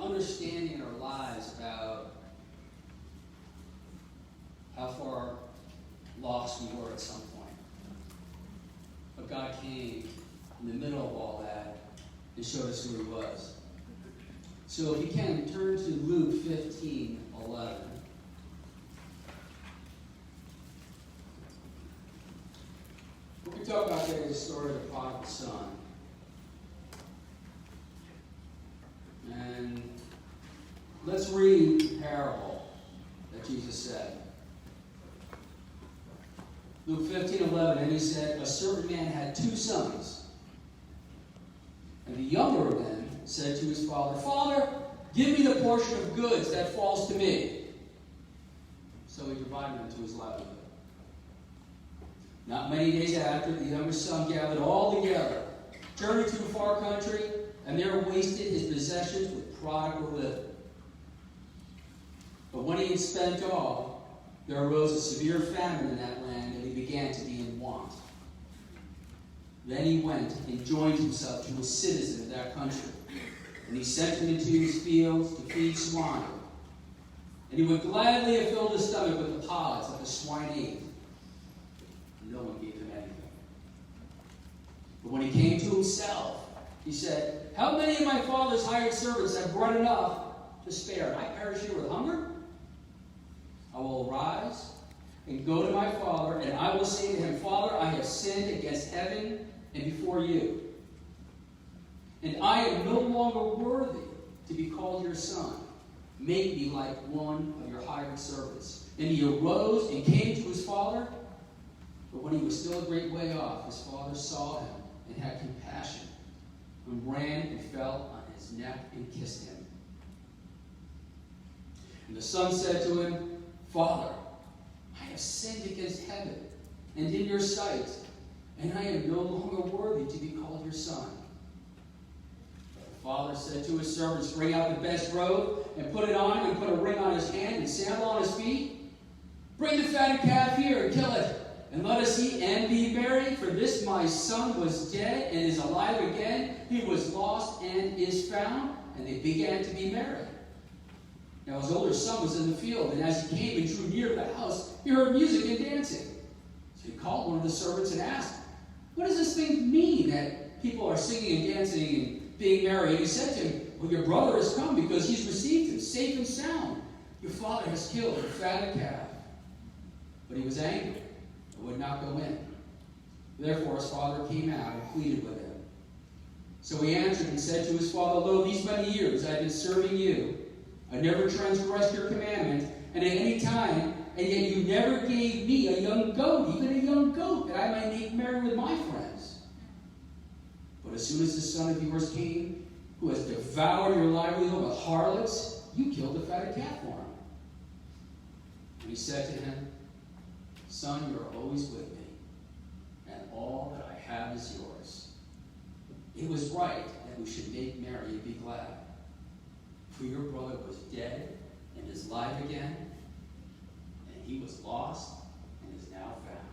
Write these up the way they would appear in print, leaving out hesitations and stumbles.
understanding in our lives about how far lost we were at some point. But God came in the middle of all that and showed us who he was. So if you can, turn to Luke 15:11. What we talk about today is the story of the Prodigal Son. And let's read the parable that Jesus said. Luke 15:11, and he said, a certain man had 2 sons. And the younger of them said to his father, Father, give me the portion of goods that falls to me. So he divided them to his livelihood. Not many days after, the younger son gathered all together, journeyed to a far country, and there wasted his possessions with prodigal living. But when he had spent all, there arose a severe famine in that land, and he began to be in want. Then he went and joined himself to a citizen of that country, and he sent him into his fields to feed swine. And he would gladly have filled his stomach with the pods that the swine ate. And no one gave him anything. But when he came to himself, he said, how many of my father's hired servants have brought enough to spare, and I perish here with hunger? I will arise and go to my father, and I will say to him, Father, I have sinned against heaven and before you. And I am no longer worthy to be called your son. Make me like one of your hired servants. And he arose and came to his father. But when he was still a great way off, his father saw him and had compassion, and ran and fell on his neck and kissed him. And the son said to him, Father, I have sinned against heaven and in your sight, and I am no longer worthy to be called your son. But the father said to his servants, bring out the best robe and put it on him, and put a ring on his hand and sandal on his feet. Bring the fatted calf here and kill it, and let us eat and be merry. For this my son was dead and is alive again. He was lost and is found. And they began to be merry. Now his older son was in the field, and as he came and drew near the house, he heard music and dancing. So he called one of the servants and asked, what does this thing mean that people are singing and dancing and being merry? And he said to him, well, your brother has come because he's received him safe and sound. Your father has killed the fatted calf. But he was angry and would not go in. Therefore his father came out and pleaded with him. So he answered and said to his father, lo, these many years I have been serving you. I never transgressed your commandment, and at any time, and yet you never gave me a young goat, even a young goat, that I might make merry with my friends. But as soon as the son of yours came, who has devoured your livelihood with harlots, you killed the fatted calf for him. And he said to him, Son, you are always with me, and all that I have is yours. It was right that we should make merry and be glad. For your brother was dead and is alive again, and he was lost and is now found.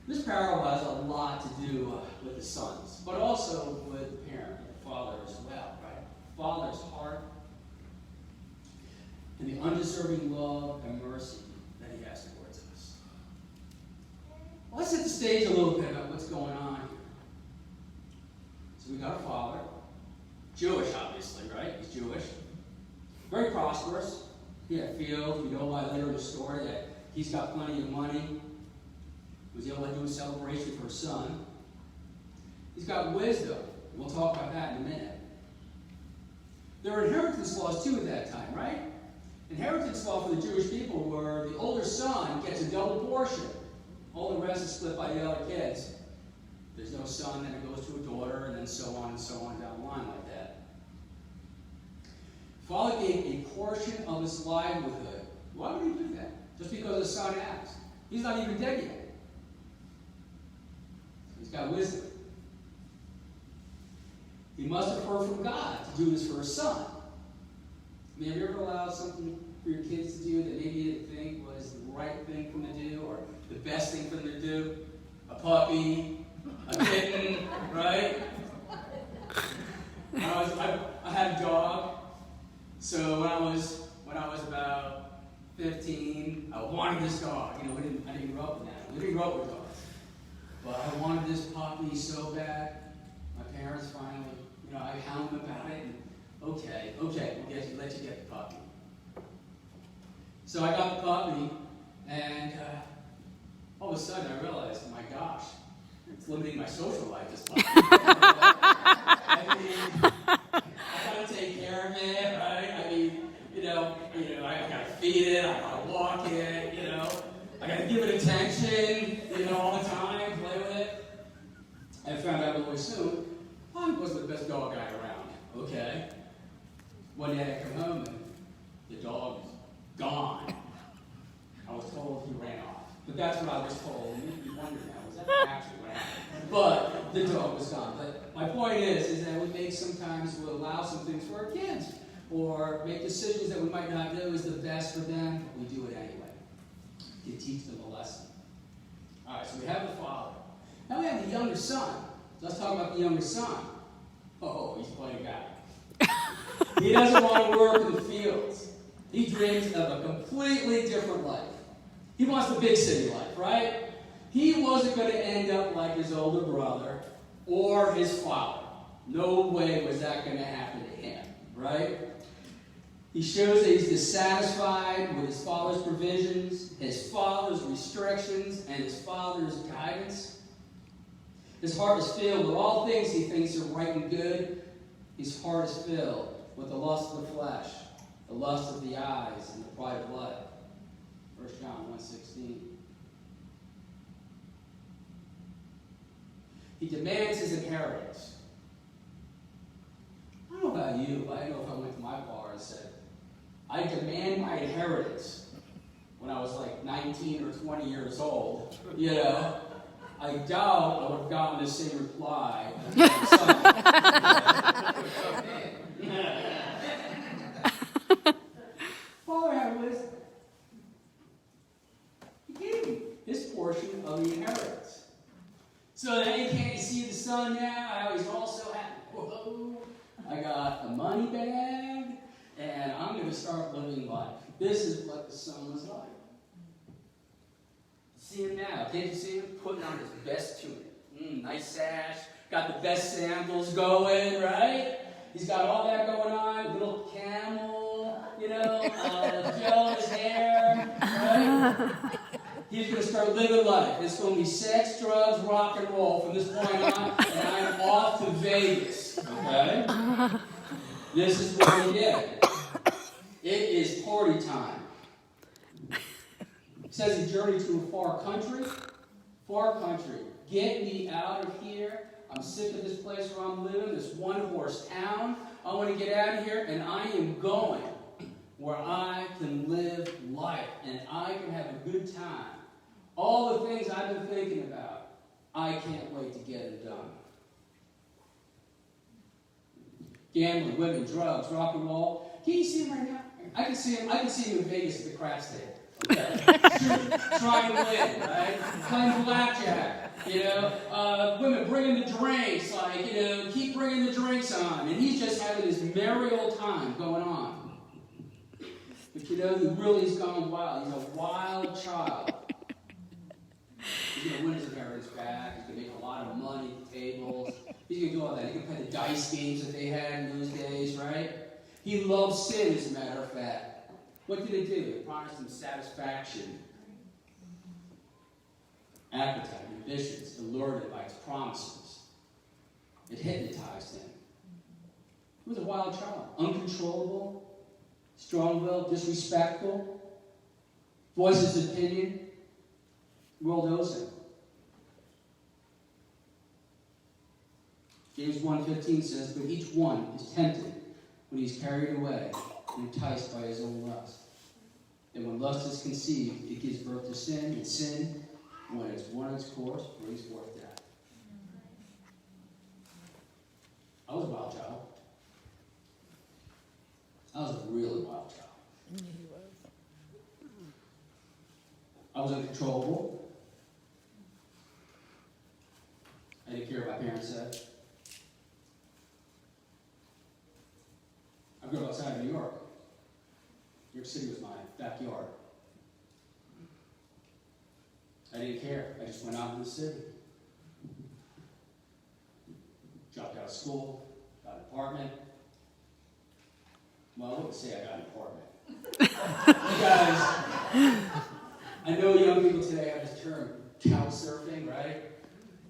This parable has a lot to do with the sons, but also with the parent, the father as well, right? Father's heart and the undeserving love and mercy that he has towards us. Well, let's set the stage a little bit about what's going on here. So we got a father. Jewish, obviously, right? He's Jewish. Very prosperous. He had fields. We know by later in the story that he's got plenty of money. He was able to do a celebration for his son. He's got wisdom. We'll talk about that in a minute. There were inheritance laws, too, at that time, right? Inheritance law for the Jewish people were the older son gets a double portion. All the rest is split by the other kids. There's no son, then it goes to a daughter, and then so on down the line like that. Father gave a portion of his livelihood. Why would he do that? Just because his son asked. He's not even dead yet. He's got wisdom. He must have heard from God to do this for his son. I mean, have you ever allowed something for your kids to do that maybe you didn't think was the right thing for them to do or the best thing for them to do? A puppy, a kitten, right? I had a dog. So when I was about 15, I wanted this dog. I didn't grow up with that. We didn't grow up with dogs. But I wanted this puppy so bad. My parents finally, I hounded them about it. And okay, we'll let you get the puppy. So I got the puppy, and all of a sudden I realized, my gosh, it's limiting my social life, this puppy. I gotta take care of it, right? I gotta feed it, I gotta walk it, I gotta give it attention, all the time, play with it. I found out really soon, I wasn't the best dog guy around, okay? One day I come home and the dog was gone. I was told he ran off. But that's what I was told. You wonder now, was that actually what happened? But the dog was gone. But my point is that we'll allow some things for our kids, or make decisions that we might not know is the best for them, but we do it anyway to teach them a lesson. All right, so we have the father. Now we have the younger son. Let's talk about the younger son. Oh, he's quite a guy. He doesn't want to work in the fields. He dreams of a completely different life. He wants the big city life, right? He wasn't going to end up like his older brother or his father. No way was that going to happen to him, right? He shows that he's dissatisfied with his father's provisions, his father's restrictions, and his father's guidance. His heart is filled with all things he thinks are right and good. His heart is filled with the lust of the flesh, the lust of the eyes, and the pride of life. 1 John 1:16. He demands his inheritance. I don't know about you, but I know if I went to my bar and said, I demand my inheritance when I was like 19 or 20 years old, I doubt I would have gotten the same reply. Father had wisdom. He gave him his portion of the inheritance. So now you can't see the son now. I was also happy. Whoa, I got a money bag, and I'm going to start living life. This is what the son was like. See him now. Can't you see him putting on his best tunic? Nice sash. Got the best sandals going, right? He's got all that going on. Little camel, gel in his hair, right? He's going to start living life. It's going to be sex, drugs, rock and roll from this point on, and I'm off to Vegas, okay? This is what he did. It is party time. It says he journeyed to a far country. Far country. Get me out of here. I'm sick of this place where I'm living, this one-horse town. I want to get out of here, and I am going where I can live life, and I can have a good time. All the things I've been thinking about, I can't wait to get it done. Gambling, women, drugs, rock and roll. Can you see him right now? I can see him in Vegas at the craps table. Okay? Trying to win, right? Playing blackjack. Women bringing the drinks, keep bringing the drinks on. And he's just having this merry old time going on. But he really has gone wild. He's a wild child. He's going to win his inheritance back. He's going to make a lot of money at the tables. He's going to do all that. He can play the dice games that they had in those days, right? He loves sin, as a matter of fact. What did it do? It promised him satisfaction, appetite, ambitions, allured him by its promises. It hypnotized him. He was a wild child, uncontrollable, strong-willed, disrespectful, voices his opinion. The world knows him. James 1:15 says, but each one is tempted when he's carried away and enticed by his own lust. And when lust is conceived, it gives birth to sin, and sin, when it's run its course, brings forth death. I was a wild child. I was a really wild child. I was uncontrollable. I didn't care what my parents said. I grew up outside of New York. New York City was my backyard. I didn't care. I just went out in the city. Dropped out of school, got an apartment. Well, I wouldn't say I got an apartment. You guys, I know young people today have this term, couch surfing, right?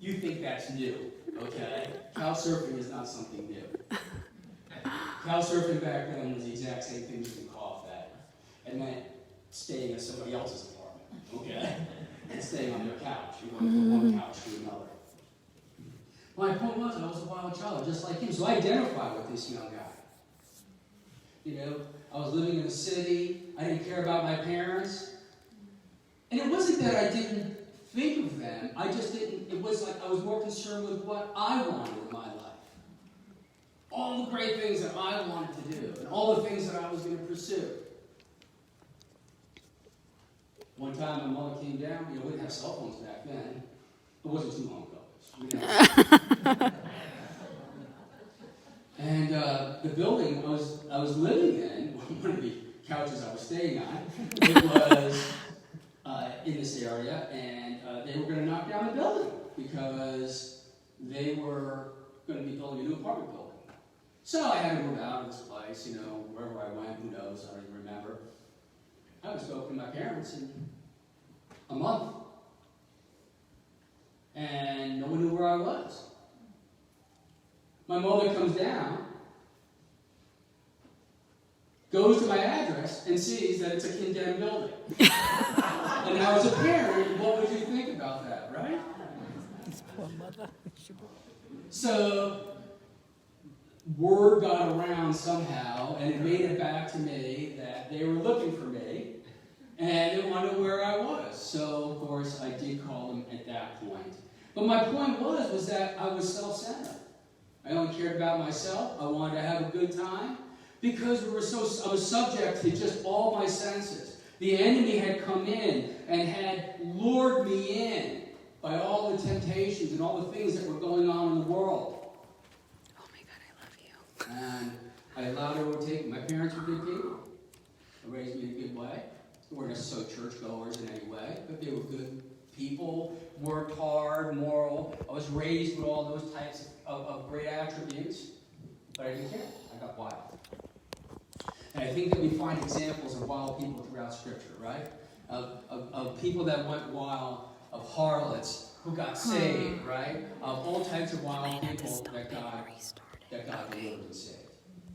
You think that's new, okay? Couch surfing is not something new. Couch surfing back then was the exact same thing you can cough at. It meant staying at somebody else's apartment, okay? And staying on their couch. You're going from one couch to another. My point was, I was a wild child, just like him. So I identified with this young guy. You know, I was living in the city. I didn't care about my parents. And it wasn't that I didn't think of them. I just didn't. It was like I was more concerned with what I wanted in my life. All the great things that I wanted to do. And all the things that I was going to pursue. One time my mother came down. You know, we didn't have cell phones back then. It wasn't too long ago. And the building I was living in, one of the couches I was staying on, it was in this area, and they were going to knock down the building because they were going to be building a new apartment building. So I had to move out of this place, you know, wherever I went, who knows, I don't even remember. I haven't spoken to my parents in a month. And no one knew where I was. My mother comes down, goes to my address, and sees that it's a condemned building. And now as a parent, what would you think about that, right? So, word got around somehow, and it made it back to me that they were looking for me, and they wanted to know where I was. So, of course, I did call them at that point. But my point was that I was self-centered. I only cared about myself. I wanted to have a good time. Because I was subject to just all my senses. The enemy had come in and had lured me in by all the temptations and all the things that were going on in the world. Oh my God, I love you. And I allowed her to take. My parents were good people. They raised me in a good way. They weren't necessarily churchgoers in any way, but they were good people, worked hard, moral. I was raised with all those types of great attributes, but I didn't care. I got wild. And I think that we find examples of wild people throughout Scripture, right? Of people that went wild, of harlots who got saved, right? Of all types of wild people that God delivered and saved.